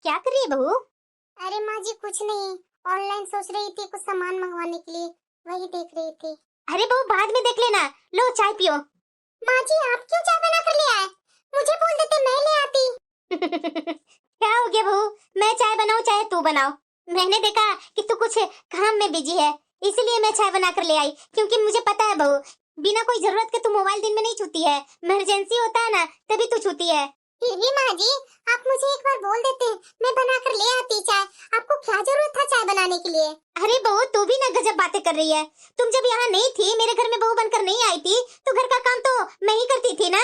क्या कर रही है बहू? अरे माँ जी कुछ नहीं, ऑनलाइन सोच रही थी कुछ सामान मंगवाने के लिए, वही देख रही थी। अरे बहू बाद में देख लेना, लो चाय पियो। माँ जी आप क्यों चाय बना कर ले आए? मुझे बोल देते मैं ले आती। क्या हो गया बहू, मैं चाय बनाऊं चाहे तू बनाओ, मैंने देखा कि तू कुछ काम में बिजी है, इसलिए मैं चाय बना कर ले आई। क्योंकि मुझे पता है बहू, बिना कोई जरूरत के तू मोबाइल दिन में नहीं छूती है, इमरजेंसी होता है ना तभी तू छूती है। फिर भी माँ जी आप मुझे एक बार बोल देते, मैं बना कर ले आती चाय। आपको क्या जरूरत था चाय बनाने के लिए? अरे बहू तू भी ना गजब बातें कर रही है। तुम जब यहाँ नहीं थी, मेरे घर में बहू बनकर नहीं आई थी, तो घर का काम तो मैं ही करती थी ना।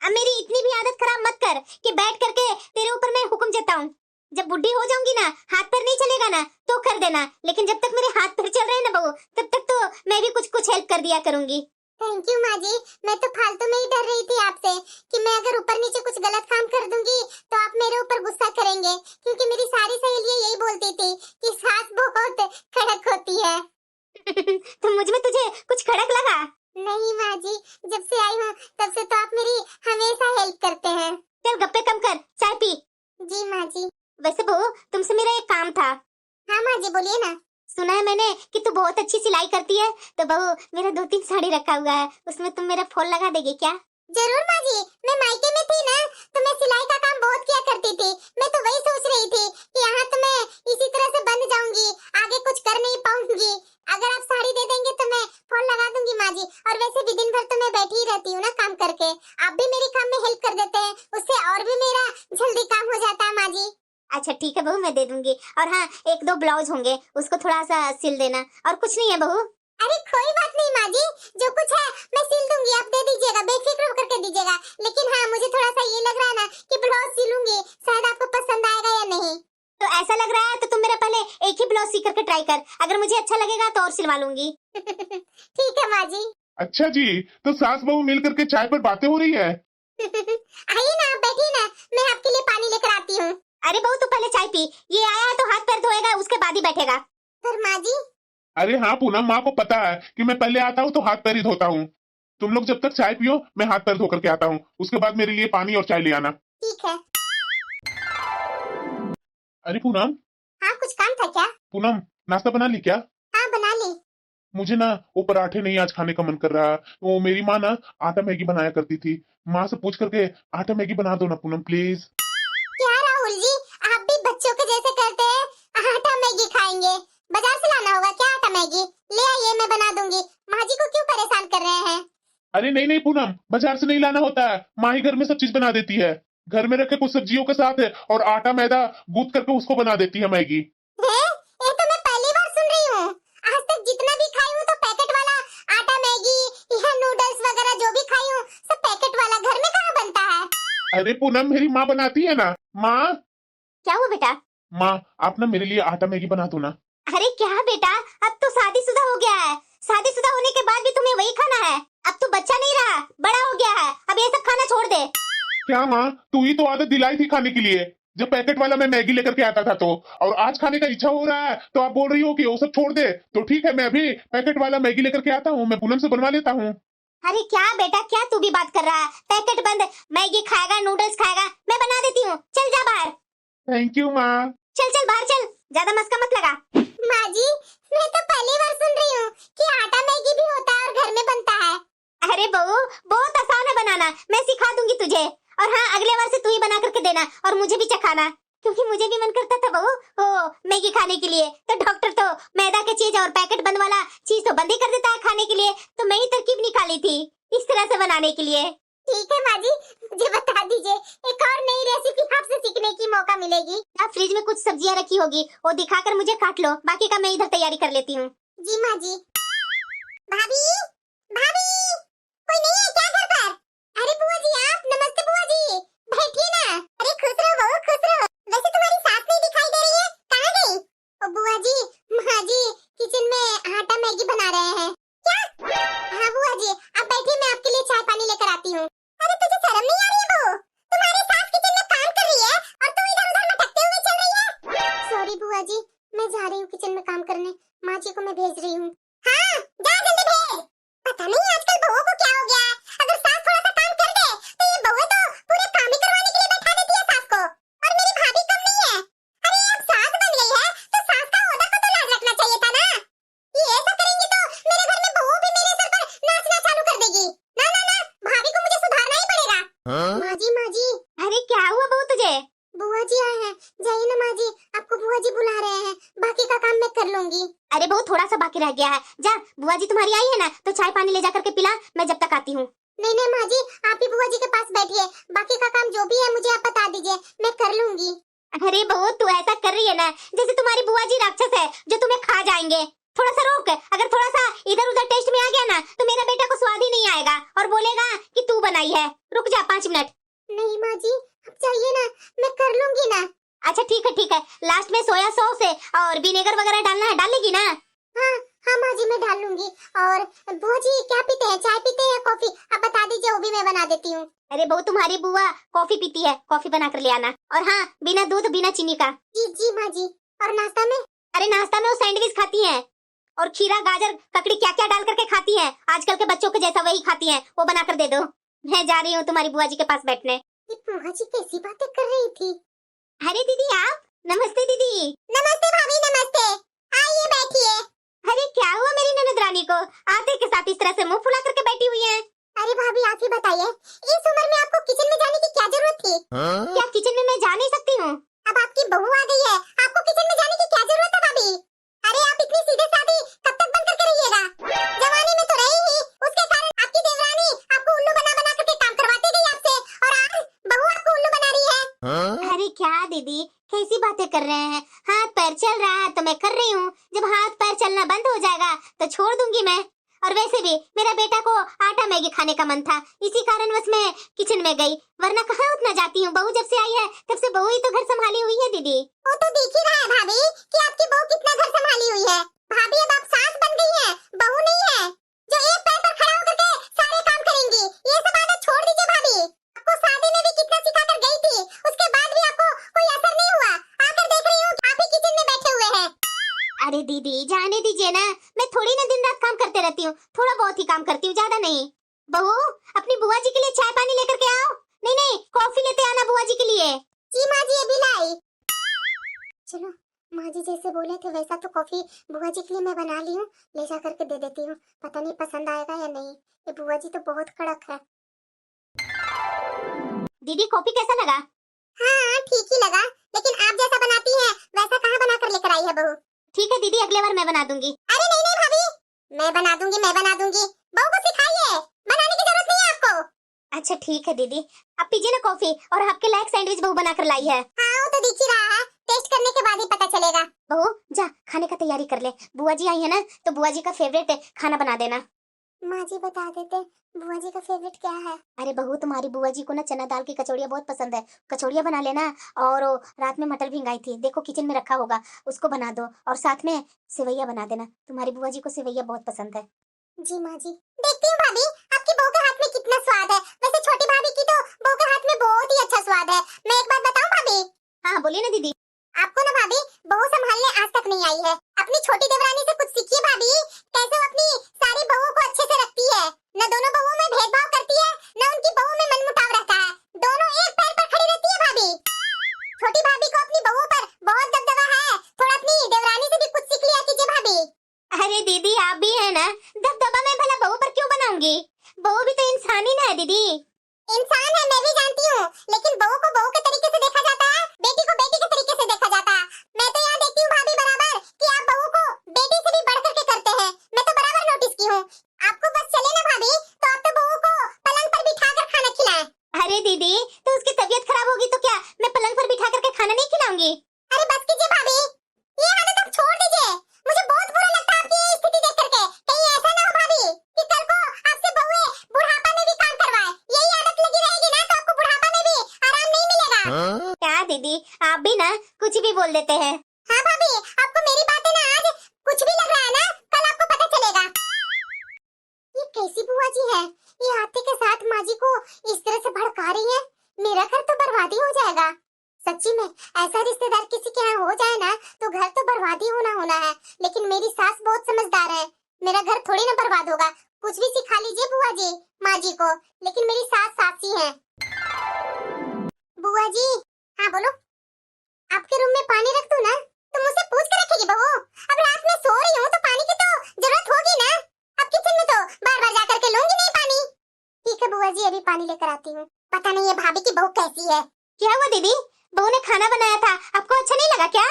अब मेरी इतनी भी आदत खराब मत कर कि बैठ करके तेरे ऊपर मैं हुक्म जता हूँ। जब बुढ़ी हो जाऊंगी ना, हाथ पैर नहीं चलेगा ना, तो कर देना, लेकिन जब तक मेरे हाथ पैर चल रहे हैं ना बहू, तब तक तो मैं भी कुछ कुछ हेल्प कर दिया करूंगी। थैंक यू माँ जी, मैं तो फालतू में ही डर रही थी आपसे कि मैं अगर ऊपर नीचे कुछ गलत काम कर दूंगी तो आप मेरे ऊपर गुस्सा करेंगे, क्योंकि मेरी सारी सहेलियां यही बोलती थी कि सास बहुत कड़क होती है। तो मुझ में तुझे कुछ खड़क लगा? नहीं माँ जी, जब से आई हूँ तब से तो आप मेरी हमेशा हेल्प करते हैं। चल गप्पे कम कर, चाय पी। जी माँ जी। वैसे बहू तुमसे मेरा एक काम था। हाँ माँ जी बोलिए ना। सुना है मैंने कि तू बहुत अच्छी सिलाई करती है, तो बहू मेरा 2-3 साड़ी रखा हुआ है, उसमें तुम मेरा फॉल लगा देगी क्या? जरूर माँ जी, मैं मायके में थी ना तो मैं सिलाई का काम बहुत किया करती थी। मैं तो वही सोच रही थी कि यहाँ तो मैं इसी तरह से बंद जाऊंगी, आगे कुछ कर नहीं पाऊंगी। अगर आप साड़ी दे देंगे तो मैं फॉल लगा दूंगी माँ जी। और वैसे भी दिन भर तो मैं बैठी ही रहती हूँ ना काम करके, आप भी मेरे काम में हेल्प कर देते हैं, उससे और भी मेरा जल्दी काम हो जाता है माँ जी। अच्छा ठीक है बहू, मैं दे दूंगी। और हाँ, 1-2 ब्लाउज होंगे, उसको थोड़ा सा सिल देना, और कुछ नहीं है बहू। अरे कोई बात नहीं माँ जी, जो कुछ है मैं सिल दूंगी, आप दे दीजिएगा, बेफिक्र होकर के दीजिएगा। लेकिन हाँ मुझे थोड़ा सा ये लग रहा है ना कि ब्लाउज सिलूंगी, शायद आपको पसंद आएगा या नहीं। तो ऐसा लग रहा है तो तुम मेरा पहले एक ही ब्लाउज सी करके ट्राई कर, अगर मुझे अच्छा लगेगा तो और सिलवा लूंगी। ठीक है माँ जी। अच्छा जी, तो सास बहू मिल करके चाय पर बातें हो रही है। आइए ना, आप बैठिए ना, मैं आपके लिए पानी लेकर आती हूँ। अरे बहू तू पहले चाय पी, ये आया है तो हाथ पैर धोएगा, उसके बाद ही बैठेगा। पर माँ जी। अरे हाँ पूनम, माँ को पता है कि मैं पहले आता हूँ तो हाथ पैर ही धोता हूँ। तुम लोग जब तक चाय पियो मैं हाथ पैर धो करके आता हूँ, उसके बाद मेरे लिए पानी और चाय ले आना। ठीक है। अरे पूनम। हाँ कुछ काम था क्या? पूनम, नाश्ता बना ली क्या? हाँ बना ली। मुझे ना वो पराठे नहीं आज खाने का मन कर रहा। वो मेरी माँ ना आटा मैगी बनाया करती थी, माँ से पूछ करके आटा मैगी बना दो ना पूनम प्लीज। क्या राहुल जी, आप भी बच्चों के जैसे करते हैं, आटा मैगी खाएंगे? बाजार से लाना होगा क्या आटा मैगी? ले आइए मैं बना दूंगी। माँ जी को क्यों परेशान कर रहे हैं? अरे नहीं नहीं पूनम, बाजार से नहीं लाना होता है, माँ ही घर में सब चीज बना देती है। घर में रखे कुछ सब्जियों के साथ है और आटा मैदा गूंथ करके उसको बना देती है मैगी। है? ये तो मैं पहली बार सुन रही हूँ। आज तक जितना भी खाई हूँ तो पैकेट वाला आटा मैगी या नूडल्स वगैरह जो भी खाई हूँ सब पैकेट वाला, घर में कहाँ बनता है? अरे पूनम, मेरी माँ बनाती है ना। माँ। क्या हुआ बेटा? माँ, आप ना मेरे लिए आटा मैगी बना दो ना। अरे क्या बेटा, अब तो शादीशुदा हो गया है, शादीशुदा होने के बाद भी तुम्हें वही खाना है? अब तो बच्चा नहीं रहा, बड़ा हो गया है, अब ये सब खाना छोड़ दे। क्या माँ, तू ही तो आदत दिलाई थी खाने के लिए, जब पैकेट वाला मैं मैगी लेकर के आता था तो। और आज खाने का इच्छा हो रहा है तो आप बोल रही हो कि वो सब छोड़ दे। तो ठीक है, मैं अभी पैकेट वाला मैगी लेकर के आता हूँ, मैं पूनम से बनवा लेता हूँ। अरे क्या बेटा, क्या तू भी बात कर रहा है? पैकेट बंद मैगी खाएगा, नूडल्स खाएगा, मैं बना देती हूँ, चल जा बाहर। थैंक यू माँ। चल चल बाहर चल, ज्यादा मस्का मत लगा। माँ जी मैं तो पहली बार सुन रही हूँ कि आटा मैगी भी होता है और घर में बनता है। अरे बहू बहुत आसान है बनाना, मैं सिखा दूंगी तुझे। और हाँ, अगले बार से तू ही बना करके देना और मुझे भी चखाना, क्योंकि मुझे भी मन करता था बहू ओ मैगी खाने के लिए। तो डॉक्टर तो मैदा की चीज और पैकेट बंद वाला चीज तो बंद ही कर देता है खाने के लिए, तो मैं ही तरकीब निकाली थी इस तरह से बनाने के लिए। ठीक है माँ जी, मुझे बता दीजिए, एक और नई रेसिपी आपसे सीखने की मौका मिलेगी। आप फ्रिज में कुछ सब्जियां रखी होगी, वो दिखाकर मुझे काट लो, बाकी का मैं इधर तैयारी कर लेती हूँ। जी माँ जी। भाभी, भाभी, कोई नहीं है क्या घर पर? अरे बुआ जी आप, नमस्ते बुआ जी, बैठिए ना। अरे खुश रहो बहू खुश रहो। वैसे तुम्हारी सास नहीं दिखाई दे रही है, कहाँ गई? ओ बुआ जी, माँ जी किचन में आटा मैगी बना रहे हैं। क्या? हाँ बुआ जी आप बैठिए, मैं आपके लिए चाय पानी लेकर आती हूँ। अरे तुझे शर्म नहीं आ रही है बहू? तुम्हारी सास किचन में काम कर रही है और तुम इधर उधर भटकते हुए चल रही है। सॉरी बुआ जी, मैं जा रही हूँ किचन में काम करने, माँ जी को मैं भेज रही हूँ। हाँ जा जल्दी भेज। पता नहीं आजकल बहू को क्या हो गया है, अगर सास थोड़ा सा काम कर दे तो ये बहू तो पूरे काम ही करवाने के लिए बैठा देती है सास को। और मेरी भाभी कम नहीं है, अरे बहू थोड़ा सा बाकी रह गया है, जा बुआ जी तुम्हारी आई है ना तो चाय पानी ले जा करके पिला, मैं जब तक आती हूँ। नहीं नहीं माँ जी, आप ही बुआ जी के पास बैठिए, बाकी का काम जो भी है मुझे आप बता दीजिए, मैं कर लूंगी। अरे बहू तू ऐसा कर रही है ना जैसे तुम्हारी बुआ जी राक्षस है जो तुम्हें खा जाएंगे। थोड़ा सा रोक, अगर थोड़ा सा इधर उधर टेस्ट में आ गया ना तो मेरा बेटा को स्वाद ही नहीं आएगा और बोलेगा कि तू बनाई है। रुक जा 5 मिनट। नहीं माँ जी, अब चाहिए ना, मैं कर लूंगी ना। अच्छा ठीक है, लास्ट में सोया सॉस है और विनेगर वगैरह डालना है, डाल लेगी ना? हाँ हाँ माँ जी, मैं डाल लूंगी। और बुआ जी क्या पीते हैं, चाय पीते हैं कॉफी? आप बता दीजिए, वो भी मैं बना देती हूँ। अरे बहू तुम्हारी बुआ कॉफी पीती है, कॉफी बना कर ले आना। और हाँ बिना दूध बिना चीनी का। जी जी माँ जी। और नाश्ता में? अरे नाश्ता में वो सैंडविच खाती है और खीरा गाजर ककड़ी क्या क्या डाल करके खाती है, आजकल के बच्चों के जैसा वही खाती है, वो बना कर दे दो। मैं जा रही हूँ तुम्हारी बुआ जी के पास बैठने। ये बुआ जी कैसी बातें कर रही थी? अरे दीदी आप, नमस्ते दीदी। नमस्ते भाभी, नमस्ते, आइए बैठिए। अरे क्या हुआ मेरी ननद रानी को, आते के साथ इस तरह से मुंह फुला करके बैठी हुई है? अरे भाभी आप ही बताइए, इस उम्र में आपको किचन में जाने की क्या जरूरत थी? क्या किचन में मैं जा नहीं सकती हूँ? अब आपकी बहू आ गई है, आपको किचन में जाने की क्या जरूरत है भाभी? अरे आप इतनी सीधे सादी कब तक बन करके रहिएगा? जवानी में तो रही ही, उसके कारण आपकी देवरानी आपको उल्लू बना बना करके काम करवाती गई आपसे, और आज बहू आपको उल्लू बना रही है। अरे क्या दीदी कैसी बातें कर रहे हैं, हाथ पैर चल रहा है तो मैं कर रही हूँ, जब हाथ पैर चलना बंद हो जाएगा तो छोड़ दूंगी मैं। और वैसे भी मेरा बेटा को आटा मैगी खाने का मन था, इसी कारणवश मैं किचन में गई, वरना कहाँ उतना जाती हूँ। बहू जब से आई है तब से बहू ही तो घर संभाली हुई है दीदी। वो तो दिख ही रहा है भाभी कि आपकी बहू कितना घर संभाली हुई है। भाभी अब आप सास बन गई हैं, बहू नहीं है जो एक पैर पर खड़ा होकर के सारे काम करेंगी। ये सब आदत छोड़ दीजिए भाभी। आपको शादी में भी कितना सिखा कर गई थी, उसके बाद भी आपको कोई असर नहीं हुआ। आकर देख रही हूँ आप ही किचन में बैठे हुए हैं। अरे दीदी जाने दीजिए ना, मैं थोड़ी ना दिन रात काम करते रहती हूँ, थोड़ा बहुत ही काम करती हूँ, ज्यादा नहीं। बहू अपनी बुआ जी के लिए चाय पानी लेकर के आओ। नहीं नहीं कॉफी लेते आना बुआ जी के लिए। जी माँ जी अभी लाई। चलो माँ जी जैसे बोले थे वैसा तो कॉफी बुआ जी के लिए मैं बना ली हूँ, ले जा करके दे देती हूँ। पता नहीं पसंद आएगा या नहीं, ये बुआ जी तो बहुत कड़क है। दीदी कॉफी कैसा लगा? हाँ ठीक ही लगा, लेकिन आप जैसा बनाती हैं वैसा कहाँ बना कर लेकर आई है बहू? ठीक है दीदी अगले बार मैं बना दूंगी। अरे नहीं नहीं भाभी, मैं बना दूंगी, मैं बना दूंगी। बहू को सिखाइए, बनाने की जरूरत नहीं है आपको। अच्छा ठीक है दीदी, अब पीजिए ना कॉफी, और आपके लायक सैंडविच बहू बना कर लाई है। हाँ वो तो दिख ही रहा है, टेस्ट करने के बाद ही पता चलेगा। बहू जा खाने का तैयारी कर ले, बुआ जी आई है ना तो बुआ जी का फेवरेट खाना बना देना। माँ जी बता देते बुआ जी का फेवरेट क्या है? अरे बहू तुम्हारी बुआ जी को ना चना दाल की कचौड़ियाँ बहुत पसंद है, कचौड़ियाँ बना लेना। और वो रात में मटर भिंगाई थी, देखो किचन में रखा होगा, उसको बना दो। और साथ में सेवैया बना देना, तुम्हारी बुआ जी को सेवैया बहुत पसंद है। जी माँ जी। देखती हूँ भाभी आपकी बहू के हाथ में कितना स्वाद है। वैसे छोटी भाभी की तो बहू के हाथ में बहुत ही अच्छा स्वाद है। मैं एक बात बताऊँ भाभी? हाँ बोलिए ना दीदी। आपको ना भाभी बहू संभालने आज तक नहीं आई है। अपनी छोटी देवरानी से कुछ सीखिए भाभी, कैसे वो अपनी सारी बहुओं को अच्छे से रखती है। न दोनों बहुओं में भेदभाव करती है, न उनकी बहुओं में मनमुटाव रहता है, दोनों एक पैर पर खड़ी रहती है भाभी। छोटी भाभी को अपनी बहुओं पर बहुत दबदबा है, थोड़ा अपनी देवरानी से भी कुछ सीख लिया कीजिए भाभी। अरे दीदी आप भी है ना, दबदबा मैं भला बहू पर क्यों बनाऊंगी, बहू भी तो इंसान ही ना है दीदी। इंसान है मैं भी जानती हूँ, लेकिन बहू को बहू के तरीके से देखा जाता है, बेटी को बेटी के तरीके से देखा जाता है। मैं तो यहाँ देखती हूँ भाभी बराबर कि आप बहू को बेटी से भी बढ़ करके करते हैं। मैं तो बराबर नोटिस की हूँ। आपको बस चले ना भाभी तो आप तो बहू को पलंग पर बिठा कर खाना खिलाएं। अरे दीदी तो उसकी तबीयत खराब होगी तो क्या मैं पलंग पर बिठा करके खाना नहीं खिलाऊंगी? अरे बस कीजिए भाभी, ये आदत आप छोड़ दीजिए। मुझे बहुत बुरा लगता है आपकी ये स्थिति देख करके। कहीं ऐसा ना हो भाभी कि कल को आपसे बहुएं बुढ़ापा में भी काम करवाए। यही आदत लगी रहेगी ना तो आपको बुढ़ापा में भी आराम नहीं मिलेगा। क्या दीदी आप भी ना कुछ भी बोल देते हैं। हाँ भाभी आपको मेरी बातें ना आज कुछ भी लग रहा है ना, कल आपको पता चलेगा। ये कैसी बुआ जी है, ये आते के साथ माँ जी को इस तरह से भड़का रही है। मेरा घर तो बर्बादी हो जाएगा। सच्ची में ऐसा रिश्तेदार किसी के यहाँ हो जाए ना तो घर तो बर्बादी होना होना है। लेकिन मेरी सास बहुत समझदार है, मेरा घर थोड़ी ना बर्बाद होगा। कुछ भी सिखा लीजिए बुआ जी माँ जी को, लेकिन मेरी सास सासी है। बुआ जी हाँ बोलो। आपके रूम में पानी रख दूं ना? तुम मुझसे पूछ कर रखेगी बहू? अब रात में सो रही हूँ तो पानी की तो जरूरत होगी ना। अब किचन में तो बार बार जा करके लूंगी नहीं पानी। ठीक है बुआ जी अभी पानी लेकर आती हूँ। पता नहीं ये भाभी की बहू कैसी है। क्या हुआ दीदी, बहू ने खाना बनाया था आपको अच्छा नहीं लगा क्या?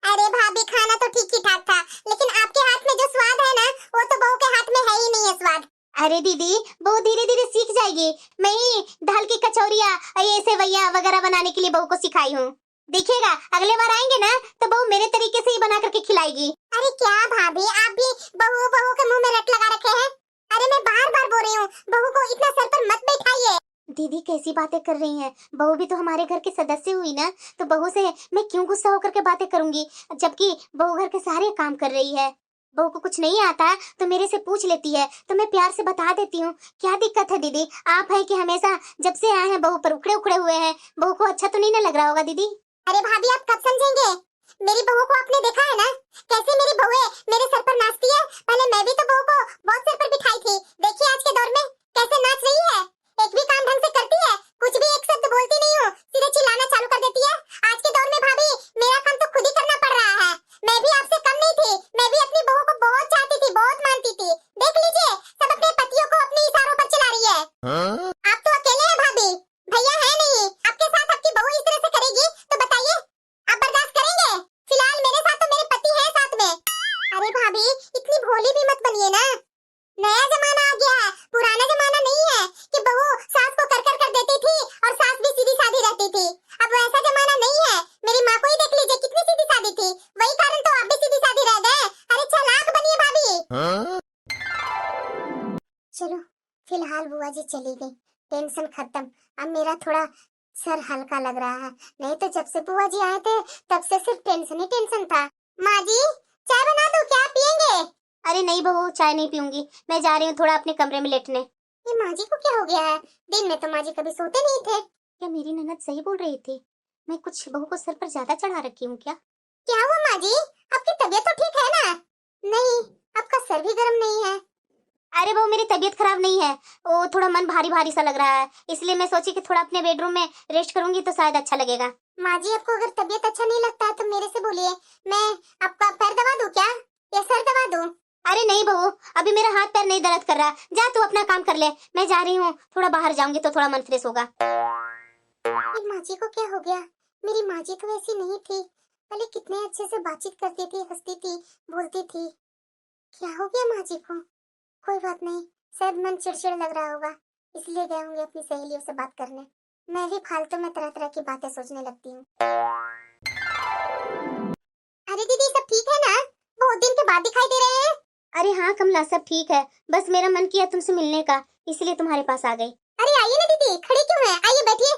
अरे भाभी खाना तो ठीक ही ठाक था, लेकिन आपके हाथ में जो स्वाद है ना, वो तो बहू के हाथ में है ही नहीं है स्वाद। अरे दीदी, बहू धीरे धीरे सीख जाएगी। मैं ही दाल की कचौरिया, ये सेवैया वगैरह बनाने के लिए बहू को सिखाई हूँ। देखिएगा अगले बार आएंगे ना तो बहू मेरे तरीके से ही बना करके खिलाएगी। अरे क्या भाभी, आप भी बहू बहू के मुंह में रट लगा रखे हैं। अरे मैं बार बार बोल रही हूँ, बहू को इतना सर पर मत बैठाइए। दीदी कैसी बातें कर रही हैं? बहू भी तो हमारे घर के सदस्य हुई ना, तो बहू से मैं क्यों गुस्सा होकर के बातें करूंगी, जबकि बहू घर के सारे काम कर रही है। बहू को कुछ नहीं आता तो मेरे से पूछ लेती है, तो मैं प्यार से बता देती हूँ। क्या दिक्कत है दीदी? आप हैं कि हमेशा जब से आए हैं बहू पर उखड़े उखड़े हुए हैं। बहू को अच्छा तो नहीं ना लग रहा होगा दीदी? अरे भाभी आप कब समझेंगे? मेरी बहू को आपने देखा है ना, कैसे मेरी बहू मेरे सर पर नाचती है। पहले मैं भी तो बहू को बहुत सर पर बिठाई थी। देखिए आज के दौर में कैसे नाच रही है, एक भी काम ढंग से करती है, कुछ भी एक शब्द बोलती नहीं हूँ, सीधे चिल्लाना चालू कर देती है। आज के दौर में भाभी मेरा काम तो खुद ही करना पड़ रहा है। मैं भी आपसे कम नहीं थी, मैं भी अपनी बहू को बहुत चाहती थी, बहुत मानती थी। देख लीजिए सब अपने पतियों को अपने इशारों पर चला रही है। आप तो अकेले हैं भाभी, भैया है नहीं। आपके साथ आपकी बहू इस तरह से करेगी तो बताइए आप बर्दाश्त करेंगे? फिलहाल मेरे साथ तो मेरे पति हैं साथ में। अरे भाभी इतनी भोली भी मत बनिए ना, नया जमाना आ गया है, पुराना जमाना नहीं है कि बहू सास को कर देती थी और सास भी सीधी सादी रहती थी। अब वैसा जमाना नहीं है। मेरी माँ को ही देख लीजिए कितनी सीधी सादी थी, वही कारण तो आप भी सीधी सादी रह गए। अरे चालाक बनिए भाभी। चलो फिलहाल बुआ जी चली गई, टेंशन खत्म। अब मेरा थोड़ा सर हल्का लग रहा है, नहीं तो जब से बुआ जी आए थे तब से सिर्फ टेंशन ही टेंशन था। माँ जी चाय बना दूं, क्या पियेंगे? अरे नहीं बहू, चाय नहीं पीऊंगी, मैं जा रही हूँ थोड़ा अपने कमरे में लेटने। ये माँ जी को क्या हो गया है? दिन में तो माँ जी कभी सोते नहीं थे। क्या मेरी ननद सही बोल रही थी? मैं कुछ बहू को सर पर ज्यादा चढ़ा रखी हूँ क्या? क्या हुआ माँ जी, आपकी तबीयत तो ठीक है ना? नहीं, आपका सर भी गर्म नहीं है। अरे बहू मेरी तबीयत खराब नहीं है, वो थोड़ा मन भारी भारी सा लग रहा है, इसलिए मैं सोची कि थोड़ा अपने बेडरूम में रेस्ट करूंगी तो शायद अच्छा लगेगा। माँ जी आपको अगर तबीयत अच्छा नहीं लगता है तो मेरे से बोलिए, मैं आपका पैर दबा दूं क्या, या सर दबा दूं? अरे नहीं बहू, अभी मेरा हाथ पैर नहीं दर्द कर रहा, जा तू अपना काम कर ले, मैं जा रही हूँ, थोड़ा बाहर जाऊंगी तो थोड़ा मन फ्रेश होगा। ये माँ जी को क्या हो गया? मेरी माँ जी तो वैसी नहीं थी, पहले कितने अच्छे से बातचीत करती थी, हंसती थी, बोलती थी। क्या हो गया माँ जी को? कोई बात नहीं, शायद मन चिड़चिड़ लग रहा होगा, इसलिए गए होंगे अपनी सहेलियों से बात करने। मैं भी फालतू में तरह तरह की बातें सोचने लगती हूँ। अरे दीदी सब ठीक है ना? बहुत दिन के बाद दिखाई दे रहे हैं। अरे हाँ कमला, सब ठीक है, बस मेरा मन किया तुमसे मिलने का, इसलिए तुम्हारे पास आ गई। अरे आइए ना दीदी, खड़ी क्यों है? आइए बैठिए।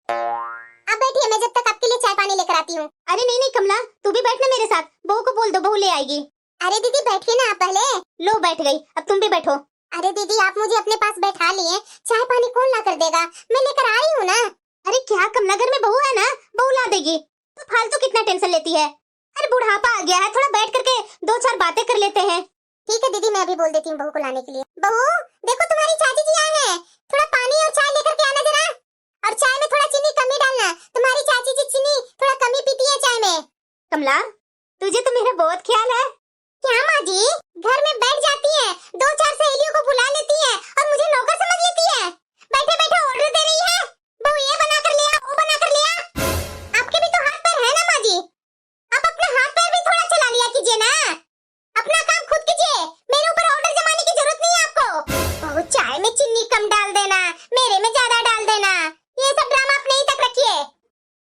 आप बैठिए, मैं जब तक आपके लिए चाय पानी लेकर आती हूँ। अरे नहीं नहीं कमला, तू भी बैठना मेरे साथ, बहू को बोल दो, बहू ले आएगी। अरे दीदी बैठिए ना आप पहले। लो बैठ गई, अब तुम भी बैठो। अरे दीदी आप मुझे अपने पास बैठा लिए, चाय पानी कौन ला कर देगा? मैं लेकर आ रही हूँ ना। अरे क्या कमला, घर में बहू है ना, बहू ला देगी, तो फालतू कितना टेंशन लेती है? अरे बुढ़ापा आ गया है, थोड़ा बैठ करके दो चार बातें कर लेते हैं। ठीक है दीदी, मैं अभी बोल देती हूँ बहू को लाने के लिए। बहू देखो तुम्हारी चाची जी आए हैं, थोड़ा पानी और चाय लेकर के आना जरा, और चाय में थोड़ा चीनी कम ही डालना, तुम्हारी चाची जी चीनी थोड़ा कम ही पीती है चाय में। कमला तुझे तो मेरा बहुत ख्याल है। क्या माँ जी, घर में बैठ जाती है, दो चार सहेलियों को बुला लेती है और मुझे नौकर समझ लेती है। बैठे बैठे ऑर्डर दे रही है, बहू ये बना कर लिया, वो बना कर लिया। आपके भी तो हाथ पैर है ना माँ जी, आप अपना हाथ पैर भी थोड़ा चला लिया कीजिए ना, अपना काम खुद कीजिए, मेरे ऊपर ऑर्डर जमाने की जरूरत नहीं है आपको। बहू चाय में चीनी कम डाल देना, मेरे में ज्यादा डाल देना, ये सब ड्रामा आप नहीं तक रखिए।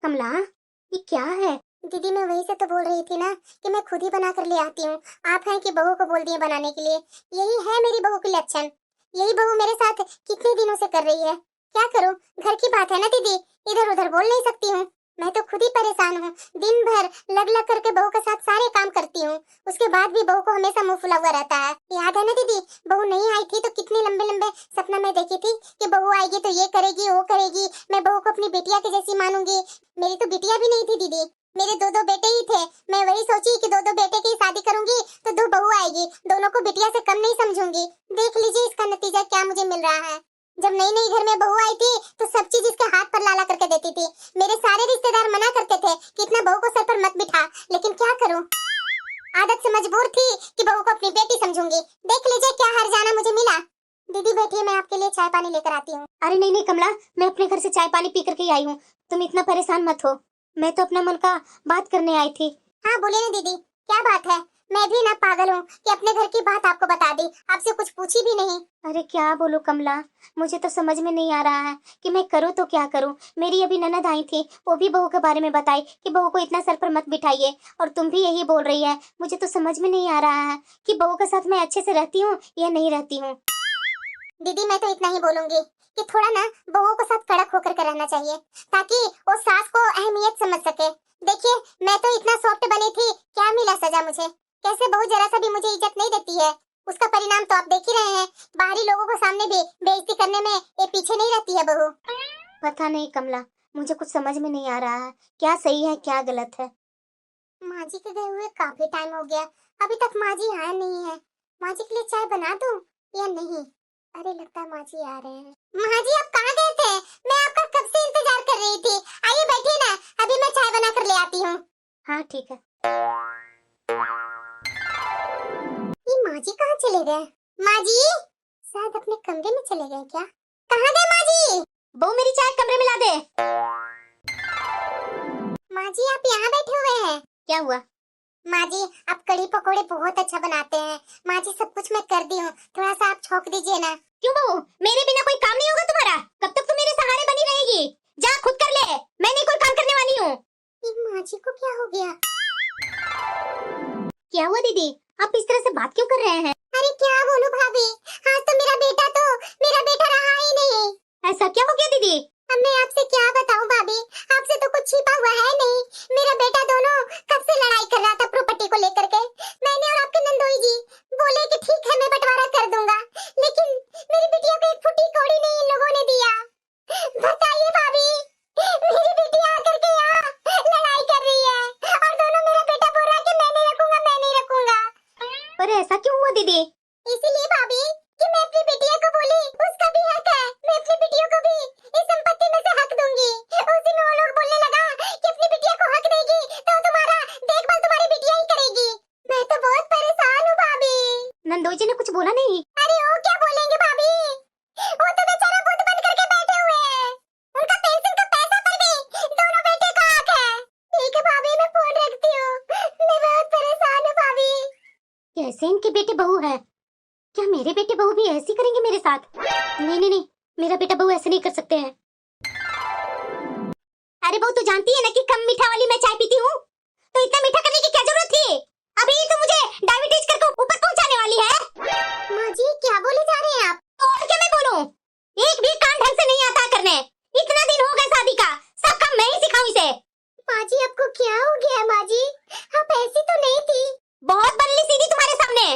कमला ये क्या है? दीदी मैं वही से तो बोल रही थी ना कि मैं खुद ही बना कर ले आती हूँ, आप हैं कि बहू को बोल दिए बनाने के लिए। यही है मेरी बहू के लक्षण, यही बहू मेरे साथ कितने दिनों से कर रही है। क्या करूँ, घर की बात है ना दीदी, इधर उधर बोल नहीं सकती हूँ। मैं तो खुद ही परेशान हूँ, दिन भर लग लग करके बहू के साथ सारे काम करती हूँ, उसके बाद भी बहू को हमेशा मुंह फुला हुआ रहता है। याद है ना दीदी, बहू नहीं आई थी तो कितने लंबे लंबे सपना में देखी थी कि बहू आएगी तो ये करेगी वो करेगी, मैं बहू को अपनी बिटिया के जैसी मानूंगी। मेरी तो बिटिया भी नहीं थी दीदी, मेरे दो दो बेटे ही थे। मैं वही सोची कि दो दो बेटे की शादी करूंगी तो दो बहू आएगी, दोनों को बिटिया से कम नहीं समझूंगी। देख लीजिए इसका नतीजा क्या मुझे मिल रहा है। जब नई नई घर में बहू आई थी तो सब चीज इसके हाथ पर लाला करके देती थी। मेरे सारे रिश्तेदार मना करते थे कि इतना बहू को सर पर मत बिठा, लेकिन क्या करूं, आदत से मजबूर थी कि बहू को अपनी बेटी समझूंगी। देख लीजिए क्या हर जाना मुझे मिला। दीदी बैठिए, मैं आपके लिए चाय पानी लेकर आती हूँ। अरे नहीं नहीं कमला, मैं अपने घर से चाय पानी पी करके आई हूँ, तुम इतना परेशान मत हो, मैं तो अपना मन का बात करने आई थी हाँ बोले ना दीदी, क्या बात है? मैं भी ना पागल हूँ कि अपने घर की बात आपको बता दी, आपसे कुछ पूछी भी नहीं। अरे क्या बोलूं कमला, मुझे तो समझ में नहीं आ रहा है कि मैं करूँ तो क्या करूँ। मेरी अभी ननद आई थी, वो भी बहू के बारे में बताई कि बहू को इतना सर पर मत बिठाइए, और तुम भी यही बोल रही है। मुझे तो समझ में नहीं आ रहा है कि बहू के साथ मैं अच्छे से रहती हूँ या नहीं रहती हूँ। दीदी मैं तो इतना ही बोलूंगी कि थोड़ा ना बहू के साथ कड़क होकर के रहना चाहिए, ताकि वो सास को अहमियत समझ सके। देखिए मैं तो इतना सॉफ्ट बनी थी, क्या मिला सजा मुझे? कैसे बहू जरा सा भी मुझे इज्जत नहीं देती है, उसका परिणाम तो आप देख ही रहे हैं। बाहरी लोगों को सामने भी बेइज्जती करने में ये पीछे नहीं रहती है बहू। पता नहीं कमला, मुझे कुछ समझ में नहीं आ रहा है क्या सही है क्या गलत है। माँ जी के गए हुए काफी टाइम हो गया, अभी तक माँ जी आए नहीं है। माँ जी के लिए चाय बना दूं या नहीं? अरे लगता है माँ जी आ रहे हैं। माँ जी आप कहाँ गए थे? मैं आपका कब से इंतजार कर रही थी। आइए बैठिए ना, अभी मैं चाय बना कर ले आती हूँ। हाँ ठीक है। ये माँ जी कहाँ चले गए? माँ जी शायद अपने कमरे में चले गए क्या? कहाँ गए माँ जी? बहू मेरी चाय कमरे में ला दे। माँ जी आप यहाँ बैठे हुए हैं? क्या हुआ? माँ जी आप कढ़ी पकोड़े बहुत अच्छा बनाते हैं। माँ जी सब कुछ मैं कर दी हूँ, थोड़ा सा आप छौंक दीजिए ना। क्यों बहू, मेरे बिना कोई काम नहीं होगा तुम्हारा? कब तक तुम मेरे सहारे बनी रहेगी? जा खुद कर ले, मैं नहीं कोई काम करने वाली हूँ। ये माँ जी को क्या हो गया? क्या हुआ दीदी, आप इस तरह से बात क्यों कर रहे हैं? अरे क्या बोलूं भाभी, आज तो मेरा बेटा रहा ही नहीं। ऐसा क्या हो गया दीदी? अब मैं आपसे क्या बताऊं भाभी, आपसे तो कुछ छिपा हुआ है नहीं। मेरा बेटा दोनों कब से लड़ाई कर रहा था प्रॉपर्टी को लेकर के। मैंने और आपके नंदोई जी बोले कि ठीक है मैं बंटवारा कर दूंगा, लेकिन मेरी बिटिया को एक फुटी कौड़ी नहीं इन लोगों ने दिया। बताइए भाभी, मेरी बिटिया आकर के यहाँ लड़ाई कर रही है और दोनों मेरा बेटा बोल रहा है कि मैं नहीं रखूंगा। पर ऐसा क्यों हुआ दीदी? इसीलिए भाभी कि मैं अपनी बिटिया को बोली उसका भी हक है, मैं अपनी बिटिया को भी इस संपत्ति में से हक दूंगी। उस दिन वो लोग बोलने लगा कि अपनी बिटिया को हक देगी तो तुम्हारा देखभाल तुम्हारी बिटिया ही करेगी। मैं तो बहुत परेशान हूँ भाभी। नंदोई जी ने कुछ बोला नहीं? अरे वो क्या बोलेंगे भाभी, वो तो बेचारा बुद्ध बन करके बैठे हुए हैं। उनका पेंशन का पैसा पर भी दोनों बेटे का हक है। ठीक है भाभी मैं फोन रखती हूँ, मैं बहुत परेशान हूँ भाभी। कैसे इनके बेटे बहू है? क्या मेरे बेटे बहू भी ऐसी करेंगे मेरे साथ? नहीं नहीं नहीं, मेरा बेटा बहू ऐसे नहीं कर सकते हैं। अरे बहू तू जानती है ना कि कम मीठा वाली मैं चाय पीती हूँ, तो इतना मीठा करने की क्या जरूरत थी? अभी तो मुझे डायबिटीज करके ऊपर पहुंचाने वाली है। माँ जी क्या बोले जा रहे हैं आप? और क्या मैं बोलूं? एक भी काम ढंग से नहीं आता करने। इतना दिन हो गए शादी का, सब काम मैं ही सिखाऊं इसे। माँ जी आपको क्या हो गया? माँ जी आप ऐसी तो नहीं थी। बहुत बदली सीधी तुम्हारे सामने।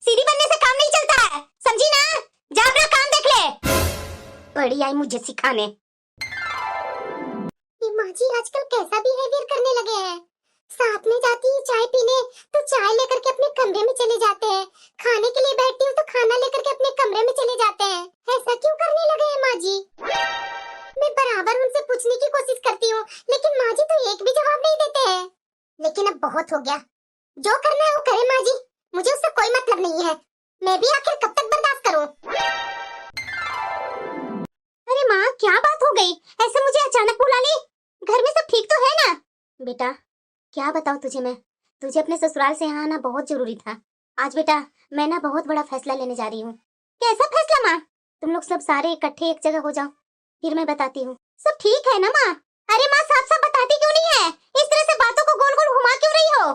सीधी बनने से काम नहीं चलता है, समझी ना? जा अपना काम देख ले। बड़ी आई मुझे सिखाने। ये माँ जी आजकल कैसा बिहेवियर करने लगे हैं। साथ में जाती है चाय पीने तो चाय लेकर के अपने कमरे में चले जाते हैं, खाने के लिए बैठती हूँ तो खाना लेकर के अपने कमरे में चले जाते हैं। ऐसा क्यों करने लगे हैं माँ जी? मैं बराबर उनसे पूछने की कोशिश करती हूँ, लेकिन माँ जी तो एक भी जवाब नहीं देते हैं। लेकिन अब बहुत हो गया, जो करना है वो करे माँ जी, मुझे उससे कोई मतलब नहीं है। मैं भी आखिर कब तक बर्दाश्त करूँ? अरे माँ क्या बात हो गई, ऐसे मुझे अचानक बुला ली? घर में सब ठीक तो है ना? बेटा क्या बताऊं तुझे अपने ससुराल से यहाँ आना बहुत जरूरी था। आज बेटा मैं ना बहुत बड़ा फैसला लेने जा रही हूँ। कैसा फैसला माँ? तुम लोग सब सारे इकट्ठे एक जगह हो जाओ, फिर मैं बताती हूँ। सब ठीक है ना माँ? अरे माँ साफ साफ बताती क्यों नहीं है? इस तरह से बातों को गोल गोल घुमा क्यों रही हो?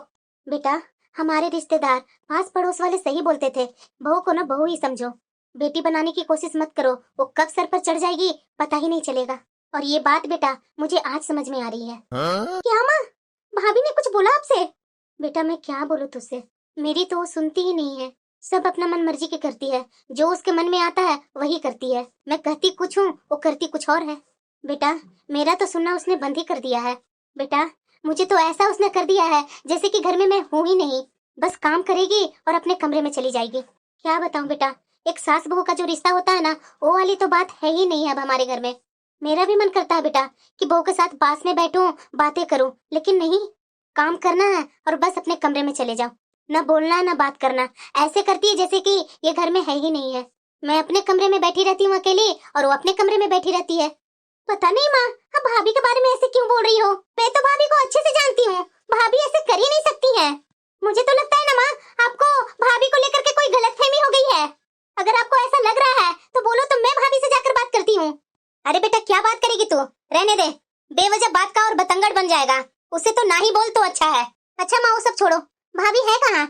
बेटा हमारे रिश्तेदार पास पड़ोस वाले सही बोलते थे, बहू को ना बहू ही समझो, बेटी बनाने की कोशिश मत करो, वो कब सर पर चढ़ जाएगी पता ही नहीं चलेगा। और ये बात बेटा मुझे आज समझ में आ रही है। क्या माँ, भाभी ने कुछ बोला आपसे? बेटा मैं क्या बोलूं तुझसे, मेरी तो वो सुनती ही नहीं है, सब अपना मन मर्जी की करती है, जो उसके मन में आता है वही करती है। मैं कहती कुछ हूँ वो करती कुछ और है। बेटा मेरा तो सुनना उसने बंद ही कर दिया है। बेटा मुझे तो ऐसा उसने कर दिया है जैसे कि घर में मैं हूँ ही नहीं, बस काम करेगी और अपने कमरे में चली जाएगी। क्या बताऊं बेटा, एक सास बहू का जो रिश्ता होता है ना, वो वाली तो बात है ही नहीं अब हमारे घर में। मेरा भी मन करता है बेटा कि बहू के साथ पास में बैठूं, बातें करूं, लेकिन नहीं, काम करना है और बस अपने कमरे में चले जाओ, ना बोलना ना बात करना। ऐसे करती है जैसे कि ये घर में है ही नहीं है। मैं अपने कमरे में बैठी रहती हूँ अकेली और वो अपने कमरे में बैठी रहती है। पता नहीं माँ, अब भाभी के बारे में ऐसे क्यों बोल रही हो? मैं तो भाभी को अच्छे से जानती हूँ, भाभी ऐसे कर ही नहीं सकती हैं। मुझे तो लगता है ना माँ, आपको भाभी को लेकर के कोई गलतफहमी हो गई है। अगर आपको ऐसा लग रहा है तो बोलो तो मैं भाभी से जाकर बात करती हूँ। अरे बेटा क्या बात करेगी तू, रहने दे, बेवजह बात का और बतंगड़ बन जाएगा। उससे तो ना ही बोल तो अच्छा है। अच्छा माँ वो सब छोड़ो, भाभी है कहाँ?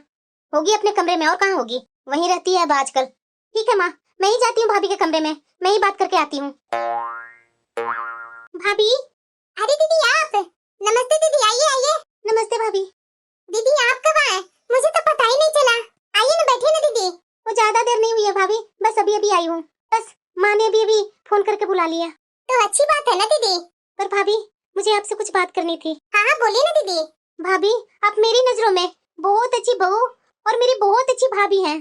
होगी अपने कमरे में, और कहाँ होगी, वहीं रहती है अब आजकल। ठीक है माँ, मैं ही जाती हूँ भाभी के कमरे में, मैं ही बात करके आती हूँ। भाभी। अरे दीदी आप, नमस्ते दीदी, आइए आइए। नमस्ते भाभी। दीदी आप कब आए, मुझे तो पता ही नहीं चला। आइए ना, बैठिए ना दीदी। वो ज्यादा देर नहीं हुई है भाभी, बस अभी अभी आई हूँ। बस माँ ने अभी फोन करके बुला लिया। तो अच्छी बात है ना दीदी। पर भाभी मुझे आपसे कुछ बात करनी थी। हाँ हाँ बोलिए ना दीदी। भाभी आप मेरी नजरों में बहुत अच्छी बहू और मेरी बहुत अच्छी भाभी हैं,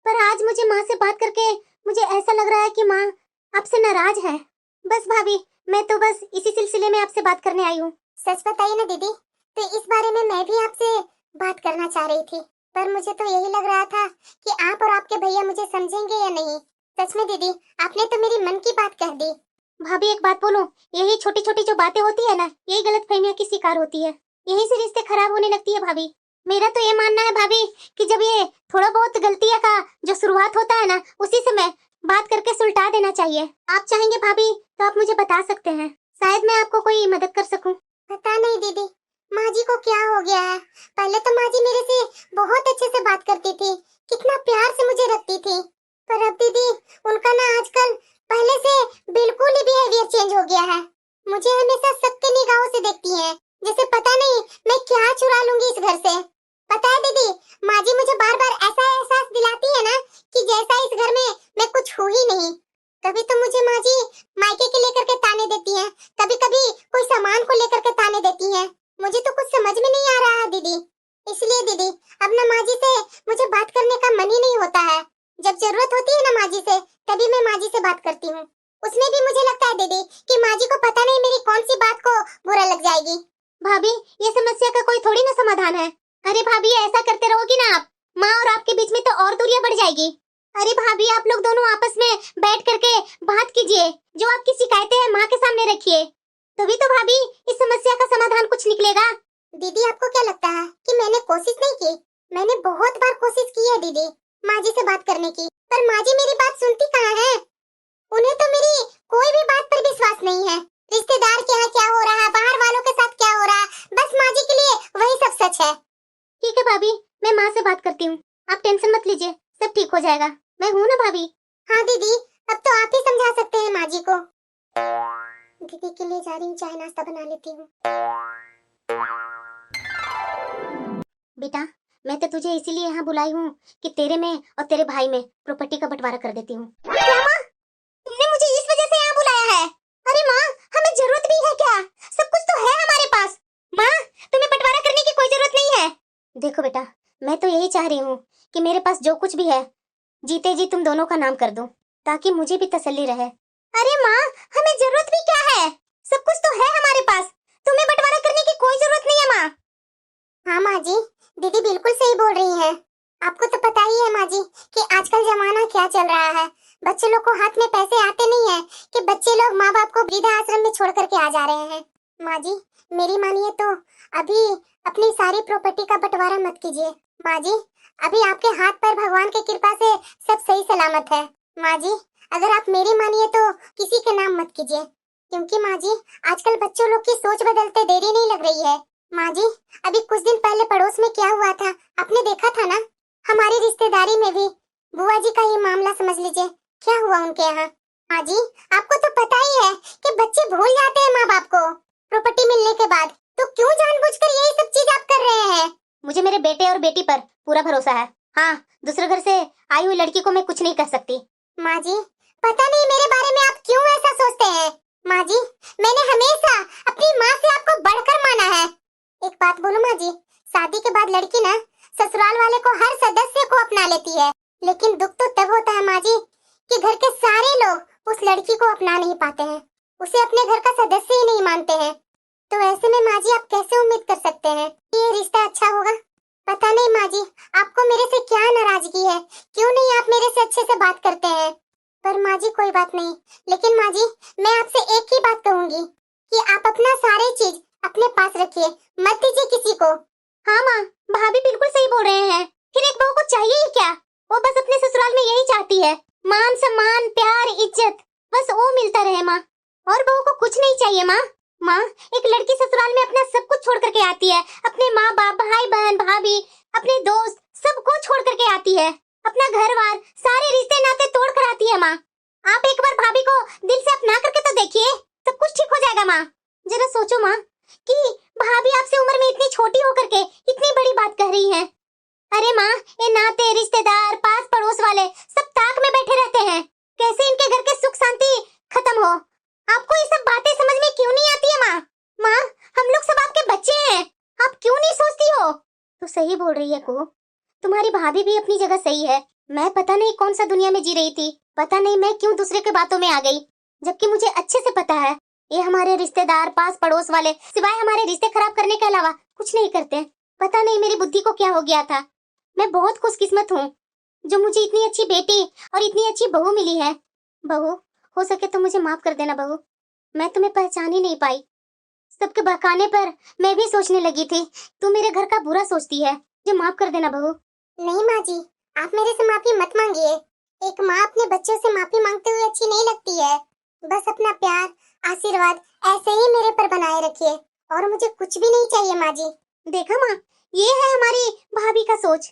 पर आज मुझे माँ से बात करके मुझे ऐसा लग रहा है कि माँ आपसे नाराज है। बस भाभी मैं तो बस इसी सिलसिले में आपसे बात करने आई हूँ। सच बताइए ना दीदी, तो इस बारे में मैं भी आपसे बात करना चाह रही थी, पर मुझे तो यही लग रहा था कि आप और आपके भैया मुझे समझेंगे या नहीं। सच में दीदी, आपने तो मेरी मन की बात कह दी। भाभी एक बात बोलूं, यही छोटी छोटी जो बातें होती है ना, यही गलतफहमियां की शिकार होती है, यहीं से रिश्ते खराब होने लगती है भाभी। मेरा तो ये मानना है भाभी कि जब ये थोड़ा बहुत गलतियां का जो शुरुआत होता है ना, उसी समय बात करके सुलटा देना चाहिए। आप चाहेंगे भाभी तो आप मुझे बता सकते हैं, शायद मैं आपको कोई मदद कर सकूं। पता नहीं दीदी, माँ जी को क्या हो गया है। पहले तो माँ जी मेरे से बहुत अच्छे से बात करती थी, कितना प्यार से मुझे रखती थी, पर अब दीदी उनका ना आजकल पहले से बिल्कुल ही बिहेवियर चेंज हो गया है। मुझे हमेशा सबके निगाहों से देखती हैं, जैसे पता नहीं मैं क्या चुरा लूंगी इस घर से। पता है दीदी, माँ जी मुझे बार बार ऐसा एहसास दिलाती है ना कि जैसा इस घर में मैं कुछ हूँ ही नहीं। कभी तो मुझे माँ जी मायके के लेकर के ताने देती हैं, कभी कभी कोई सामान को लेकर के ताने देती हैं। मुझे तो कुछ समझ में नहीं आ रहा है दीदी। इसलिए दीदी अब ना माँ जी से मुझे बात करने का मन ही नहीं होता है। जब जरूरत होती है ना माँ जी से, तभी मैं माँ जी से बात करती हूँ। उसमें भी मुझे लगता है दीदी कि माँ जी को पता नहीं मेरी कौन सी बात को बुरा लग जाएगी। भाभी ये समस्या का कोई थोड़ी ना समाधान है। अरे भाभी ऐसा करते रहोगी ना आप, माँ और आपके बीच में तो और दूरियां बढ़ जाएगी। अरे भाभी आप लोग दोनों आपस में बैठ करके बात कीजिए, जो आपकी शिकायतें हैं माँ के सामने रखिए, तभी तो भाभी इस समस्या का समाधान कुछ निकलेगा। दीदी आपको क्या लगता है कि मैंने कोशिश नहीं की? मैंने बहुत बार कोशिश की है दीदी माँ जी से बात करने की, पर माँ जी मेरी बात सुनती कहाँ है। उन्हें तो मेरी कोई भी बात पर विश्वास नहीं है। रिश्तेदार के यहाँ क्या हो रहा है, बाहर वालों के साथ क्या हो रहा है, बस माँ जी के लिए वही सब सच है। ठीक है भाभी, मैं माँ से बात करती हूँ, आप टेंशन मत लीजिए, सब ठीक हो जाएगा। मैं हूँ ना भाभी। हाँ दीदी, अब तो आप ही समझा सकते हैं माँ जी को। दीदी के लिए जा रही हूँ, चाय नाश्ता बना लेती हूँ। बेटा मैं तो तुझे इसीलिए यहाँ बुलाई हूँ कि तेरे में और तेरे भाई में प्रॉपर्टी का बंटवारा कर देती हूँ। क्या माँ, तुमने मुझे इस वजह से यहाँ बुलाया है? अरे माँ हमें जरूरत भी है क्या? सब कुछ तो है हमारे पास। माँ तुम्हें बंटवारा करने की कोई जरूरत नहीं है। देखो बेटा, मैं तो यही चाह रही हूँ कि मेरे पास जो कुछ भी है जीते जी तुम दोनों का नाम कर दो, ताकि मुझे भी तसल्ली रहे। अरे माँ हमें जरूरत भी क्या है, सब कुछ तो है हमारे पास, तुम्हें बंटवारा करने की कोई जरूरत नहीं है माँ। हाँ माँ जी, दीदी बिल्कुल सही बोल रही है। आपको तो पता ही है माँ जी कि आजकल जमाना क्या चल रहा है। बच्चे लोग को हाथ में पैसे आते नहीं है कि बच्चे लोग माँ बाप को वृद्धा आश्रम में छोड़ करके आ जा रहे हैं। माँ जी मेरी मानिए तो अभी अपनी सारी प्रॉपर्टी का बंटवारा मत कीजिए। माँ जी अभी आपके हाथ पर भगवान की कृपा से सब सही सलामत है। माँ जी अगर आप मेरी मानिए तो किसी के नाम मत कीजिए, क्योंकि माँ जी आजकल बच्चों लोग की सोच बदलते देरी नहीं लग रही है। माँ जी अभी कुछ दिन पहले पड़ोस में क्या हुआ था आपने देखा था ना। हमारी रिश्तेदारी में भी बुआ जी का ये मामला समझ लीजिए क्या हुआ उनके यहाँ। माँ जी आपको तो पता ही है कि बच्चे भूल जाते हैं माँ बाप को प्रॉपर्टी मिलने के बाद, तो क्यों जानबूझकर यही सब चीज आप कर रहे हैं। मुझे मेरे बेटे और बेटी पर पूरा भरोसा है। हाँ दूसरे घर से आई हुई लड़की को मैं कुछ नहीं कह सकती। माँ जी पता नहीं मेरे बारे में आप क्यों ऐसा सोचते हैं। माँ जी मैंने हमेशा अपनी माँ से आपको बढ़कर माना है। एक बात बोलूं माँ जी, शादी के बाद लड़की ना ससुराल वाले को हर सदस्य को अपना लेती है, लेकिन दुख तो तब होता है माँ जी कि घर के सारे लोग उस लड़की को अपना नहीं पाते हैं, उसे अपने घर का सदस्य ही नहीं मानते हैं। तो ऐसे में माँ जी आप कैसे उम्मीद कर सकते हैं कि ये रिश्ता अच्छा होगा। पता नहीं माँ जी आपको मेरे से क्या नाराजगी है, क्यों नहीं आप मेरे से अच्छे से बात करते हैं। पर माँ जी कोई बात नहीं, लेकिन माँ जी मैं आपसे एक ही बात कहूंगी कि आप अपना सारे चीज अपने पास रखिए, मत दीजिए किसी को। हाँ माँ, भाभी बिल्कुल सही बोल रहे हैं। फिर एक बहू को चाहिए ही क्या? वो बस अपने ससुराल में यही चाहती है, मान सम्मान प्यार इज्जत, बस वो मिलता रहे माँ। और बहू को कुछ नहीं चाहिए माँ। माँ, एक लड़की ससुराल में अपना सब कुछ छोड़ करके आती है, अपने माँ बाप भाई बहन भाभी अपने दोस्त सबको छोड़ करके आती है, अपना घर बार सारे रिश्ते नाते तोड़ कर आती है माँ। आप एक बार भाभी को दिल से अपना करके तो देखिए, सब कुछ ठीक हो जाएगा माँ। जरा सोचो माँ कि भाभी आपसे उम्र में इतनी छोटी होकर के इतनी बड़ी बात कह रही है। अरे माँ, ये नाते रिश्तेदार पास पड़ोस वाले सब ताक में बैठे रहते हैं, कैसे इनके घर के सुख शांति खत्म हो? आपको ये सब बातें समझ में क्यों नहीं आती है माँ? माँ, हम लोग सब आपके बच्चे हैं, आप क्यों नहीं सोचती हो? तो सही बोल रही है को, तुम्हारी भाभी भी अपनी जगह सही है। मैं पता नहीं कौन सा दुनिया में जी रही थी, पता नहीं मैं क्यों दूसरे के बातों में आ गई, जबकि मुझे अच्छे से पता है ये हमारे रिश्तेदार पास पड़ोस वाले सिवाय हमारे रिश्ते खराब करने के अलावा कुछ नहीं करते। पता नहीं मेरी बुद्धि को क्या हो गया था। मैं बहुत खुशकिस्मत हूँ जो मुझे इतनी अच्छी बेटी और इतनी अच्छी बहू मिली है। बहू, हो सके तो मुझे माफ कर देना बहू, मैं तुम्हें पहचान ही नहीं पाई। सबके बहकाने पर मैं भी सोचने लगी थी तू मेरे घर का बुरा सोचती है, मुझे माफ कर देना बहू। नहीं माँ जी, आप मेरे से माफी मत मांगिए। एक माँ अपने बच्चों से माफी मांगते हुए अच्छी नहीं लगती है। बस अपना प्यार आशीर्वाद ऐसे ही मेरे पर बनाए रखिए और मुझे कुछ भी नहीं चाहिए माँ जी। देखा माँ, ये है हमारी भाभी का सोच।